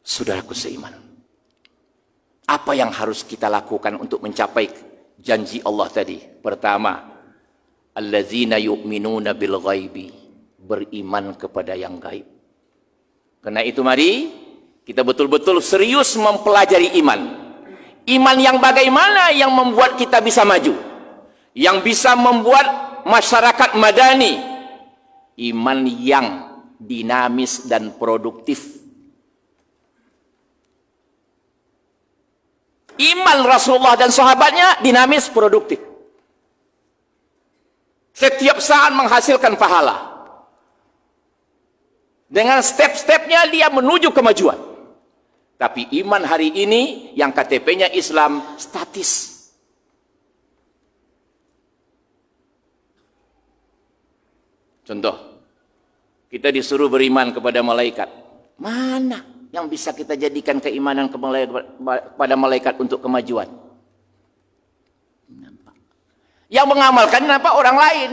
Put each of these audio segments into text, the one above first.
Saudaraku seiman, apa yang harus kita lakukan untuk mencapai janji Allah tadi? Pertama, allazina yu'minuna bil ghaibi, beriman kepada yang gaib. Karena itu mari kita betul-betul serius mempelajari iman. Iman yang bagaimana yang membuat kita bisa maju, yang bisa membuat masyarakat madani. Iman yang dinamis dan produktif. Iman Rasulullah dan sahabatnya dinamis, produktif. Setiap saat menghasilkan pahala. Dengan step-stepnya dia menuju kemajuan. Tapi iman hari ini yang KTP-nya Islam statis. Contoh, kita disuruh beriman kepada malaikat. Mana yang bisa kita jadikan keimanan kepada malaikat untuk kemajuan? Yang mengamalkan kenapa orang lain?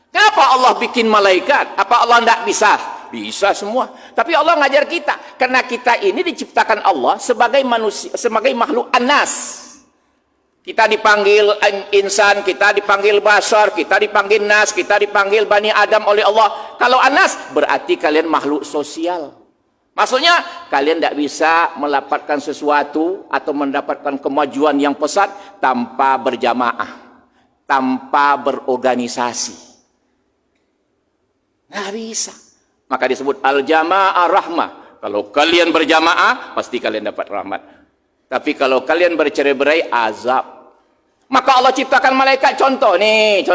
Kenapa Allah bikin malaikat? Apa Allah tidak bisa? Bisa semua. Tapi Allah ngajar kita. Karena kita ini diciptakan Allah sebagai manusia, sebagai makhluk anas. Kita dipanggil insan, kita dipanggil basar, kita dipanggil nas, kita dipanggil bani Adam oleh Allah. Kalau anas berarti kalian makhluk sosial. Maksudnya kalian tidak bisa mendapatkan sesuatu atau mendapatkan kemajuan yang pesat tanpa berjamaah, tanpa berorganisasi. Nggak bisa. Maka disebut al-jamaah rahmah. Kalau kalian berjamaah, pasti kalian dapat rahmat. Tapi kalau kalian bercerai-berai, azab. Maka Allah ciptakan malaikat. Contoh nih.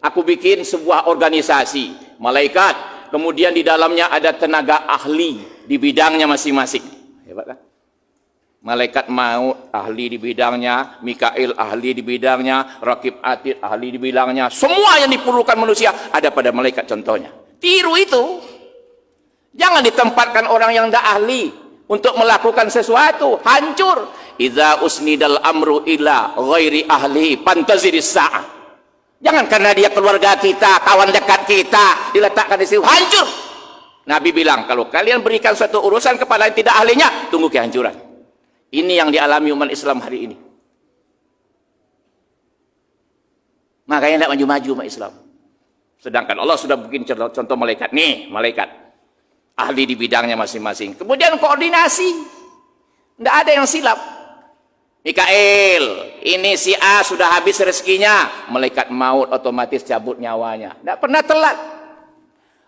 Aku bikin sebuah organisasi, malaikat. Kemudian di dalamnya ada tenaga ahli di bidangnya masing-masing. Hebat kan? Malaikat maut ahli di bidangnya, Mikail ahli di bidangnya, Rakib Atid ahli di bidangnya. Semua yang diperlukan manusia ada pada malaikat contohnya. Tiru itu. Jangan ditempatkan orang yang tidak ahli untuk melakukan sesuatu, hancur. Idza usnidal amru ila ghairi ahli pantaziris sa'ah. Jangan karena dia keluarga kita, kawan dekat kita, diletakkan di situ, hancur. Nabi bilang, kalau kalian berikan suatu urusan kepada yang tidak ahlinya, tunggu kehancuran. Ini yang dialami umat Islam hari ini. Makanya tidak maju-maju umat Islam. Sedangkan Allah sudah bikin contoh malaikat. Nih, malaikat. Ahli di bidangnya masing-masing. Kemudian koordinasi. Tidak ada yang silap. Mikail, ini si A sudah habis rezekinya. Malaikat maut otomatis cabut nyawanya. Tidak pernah telat.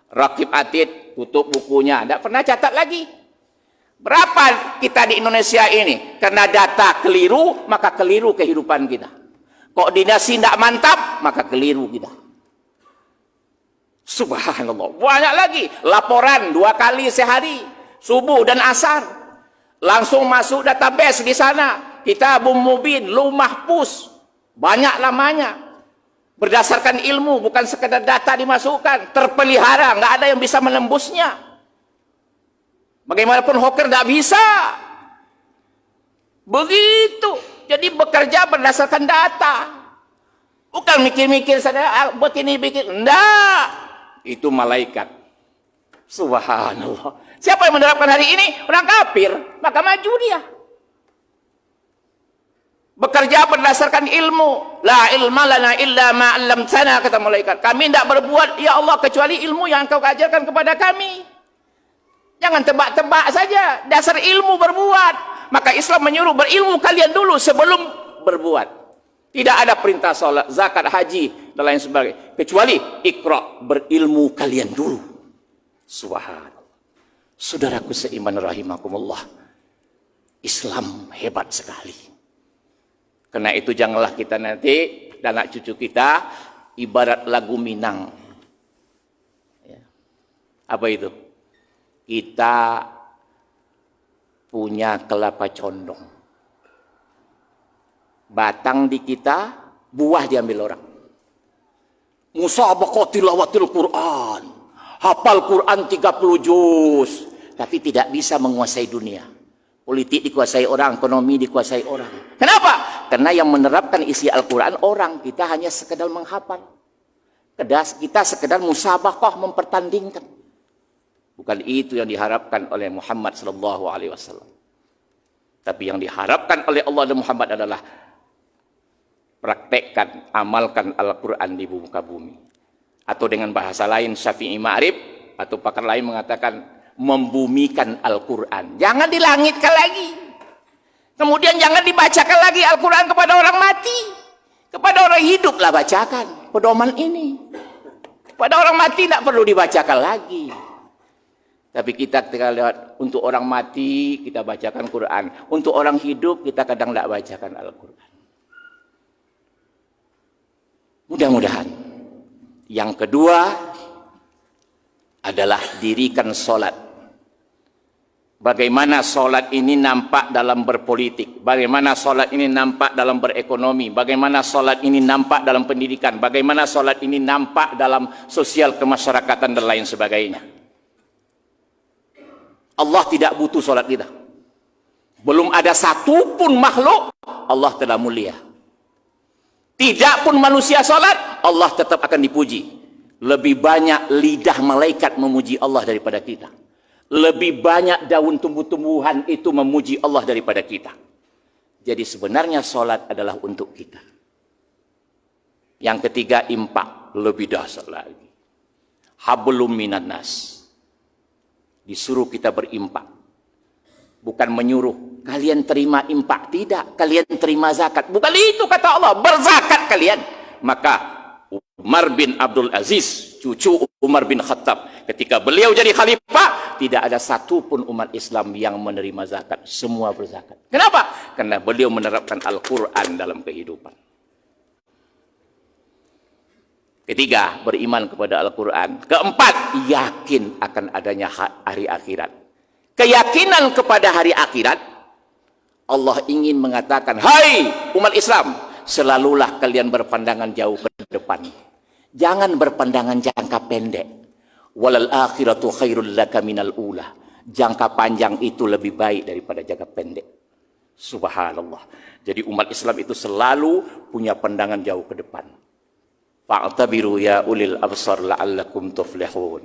Rakib Atid tutup bukunya. Tidak pernah catat lagi. Berapa kita di Indonesia ini? Karena data keliru, maka keliru kehidupan kita. Koordinasi tidak mantap, maka keliru kita. Subhanallah. Banyak lagi. Laporan 2 kali sehari. Subuh dan asar. Langsung masuk database di sana. Kitabun Mubin, Lauh Mahfuz. Banyak lamanya. Berdasarkan ilmu, bukan sekedar data dimasukkan. Terpelihara, nggak ada yang bisa menembusnya. Bagaimanapun hacker nggak bisa. Begitu. Jadi bekerja berdasarkan data. Bukan mikir-mikir saya buat ini bikin. Enggak. Itu malaikat. Subhanallah. Siapa yang menerapkan hari ini? Orang kafir. Maka maju dia. Bekerja berdasarkan ilmu. La ilma lana illa ma 'allamtana, kata malaikat. Kami tidak berbuat ya Allah kecuali ilmu yang Engkau ajarkan kepada kami. Jangan tebak-tebak saja. Dasar ilmu berbuat. Maka Islam menyuruh berilmu kalian dulu sebelum berbuat. Tidak ada perintah salat, zakat, haji dan lain sebagainya. Kecuali Iqra, berilmu kalian dulu. Subhanallah. Saudaraku seiman rahimakumullah. Islam hebat sekali. Karena itu janganlah kita nanti dan anak cucu kita ibarat lagu Minang. Ya. Apa itu? Kita punya kelapa condong. Batang di kita, buah diambil orang. Musabaqah tilawatil Quran. Hafal Quran 30 juz. Tapi tidak bisa menguasai dunia. Politik dikuasai orang, ekonomi dikuasai orang. Kenapa? Karena yang menerapkan isi Al-Quran orang. Kita hanya sekedar menghafal. Kita sekedar musabaqah mempertandingkan. Bukan itu yang diharapkan oleh Muhammad sallallahu alaihi wasallam. Tapi yang diharapkan oleh Allah dan Muhammad adalah praktekkan, amalkan Al-Quran di muka bumi. Atau dengan bahasa lain Syafi'i Ma'rif atau pakar lain mengatakan membumikan Al-Quran. Jangan dilangitkan lagi. Kemudian jangan dibacakan lagi Al-Quran kepada orang mati. Kepada orang hidup lah bacakan pedoman ini. Kepada orang mati tidak perlu dibacakan lagi. Tapi kita ketika lewat untuk orang mati kita bacakan Quran. Untuk orang hidup kita kadang tidak bacakan Al-Quran. Mudah-mudahan. Yang kedua adalah dirikan solat. Bagaimana solat ini nampak dalam berpolitik. Bagaimana solat ini nampak dalam berekonomi. Bagaimana solat ini nampak dalam pendidikan. Bagaimana solat ini nampak dalam sosial kemasyarakatan dan lain sebagainya. Allah tidak butuh solat kita. Belum ada satupun makhluk Allah telah mulia. Tidak pun manusia solat, Allah tetap akan dipuji. Lebih banyak lidah malaikat memuji Allah daripada kita. Lebih banyak daun tumbuh-tumbuhan itu memuji Allah daripada kita. Jadi sebenarnya solat adalah untuk kita. Yang ketiga, impak. Lebih dahsyat lagi. Hablum minan nas. Disuruh kita berimpak. Bukan menyuruh, kalian terima impak. Tidak, kalian terima zakat. Bukan itu kata Allah, berzakat kalian. Maka Umar bin Abdul Aziz, cucu Umar bin Khattab, ketika beliau jadi khalifah, tidak ada satupun umat Islam yang menerima zakat. Semua berzakat. Kenapa? Karena beliau menerapkan Al-Quran dalam kehidupan. Ketiga, beriman kepada Al-Quran. Keempat, yakin akan adanya hari akhirat. Keyakinan kepada hari akhirat, Allah ingin mengatakan, hai umat Islam, selalulah kalian berpandangan jauh ke depan. Jangan berpandangan jangka pendek. Walal akhiratu khairul laka minal ula. Jangka panjang itu lebih baik daripada jangka pendek. Subhanallah. Jadi umat Islam itu selalu punya pandangan jauh ke depan. Fa'tabiru ya ulil absar la'allakum tuflihun.